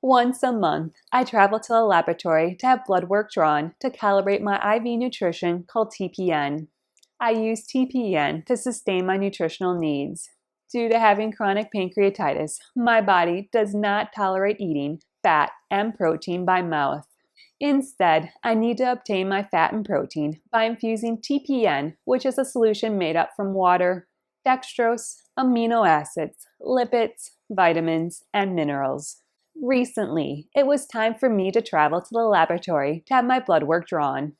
Once a month, I travel to a laboratory to have blood work drawn to calibrate my IV nutrition called TPN. I use TPN to sustain my nutritional needs. Due to having chronic pancreatitis, my body does not tolerate eating fat and protein by mouth. Instead, I need to obtain my fat and protein by infusing TPN, which is a solution made up from water, dextrose, amino acids, lipids, vitamins, and minerals. Recently, it was time for me to travel to the laboratory to have my blood work drawn.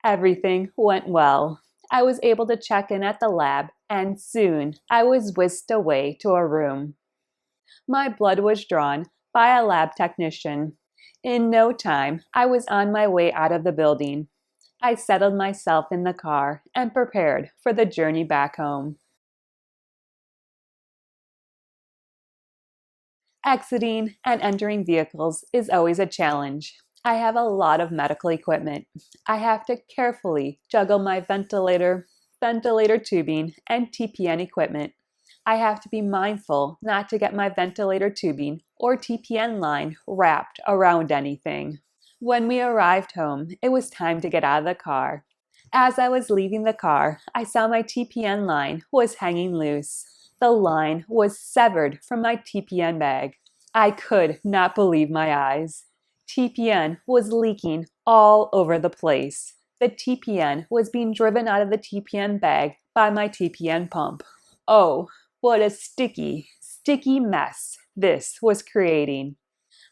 Everything went well. I was able to check in at the lab, and soon I was whisked away to a room. My blood was drawn by a lab technician. In no time, I was on my way out of the building. I settled myself in the car and prepared for the journey back home. Exiting and entering vehicles is always a challenge. I have a lot of medical equipment. I have to carefully juggle my ventilator tubing, and TPN equipment. I have to be mindful not to get my ventilator tubing or TPN line wrapped around anything. When we arrived home, it was time to get out of the car. As I was leaving the car, I saw my TPN line was hanging loose. The line was severed from my TPN bag. I could not believe my eyes. TPN was leaking all over the place. The TPN was being driven out of the TPN bag by my TPN pump. Oh, what a sticky mess this was creating.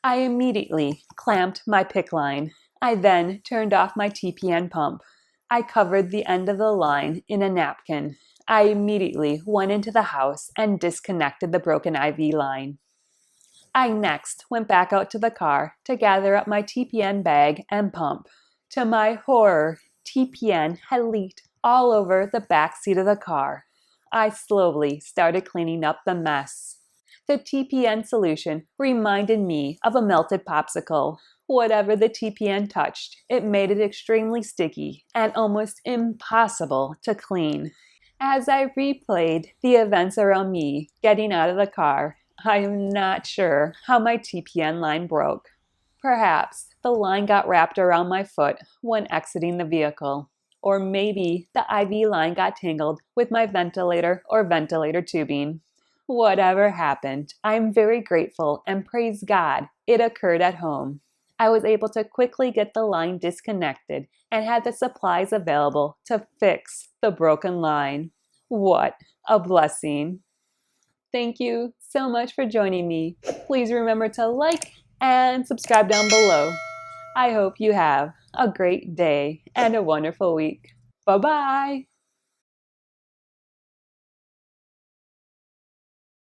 I immediately clamped my PICC line. I then turned off my TPN pump. I covered the end of the line in a napkin. I immediately went into the house and disconnected the broken IV line. I next went back out to the car to gather up my TPN bag and pump. To my horror, TPN had leaked all over the back seat of the car. I slowly started cleaning up the mess. The TPN solution reminded me of a melted popsicle. Whatever the TPN touched, it made it extremely sticky and almost impossible to clean. As I replayed the events around me getting out of the car, I am not sure how my TPN line broke. Perhaps the line got wrapped around my foot when exiting the vehicle. Or maybe the IV line got tangled with my ventilator or ventilator tubing. Whatever happened, I am very grateful and praise God it occurred at home. I was able to quickly get the line disconnected and had the supplies available to fix the broken line. What a blessing. Thank you so much for joining me. Please remember to like and subscribe down below. I hope you have a great day and a wonderful week. Bye-bye.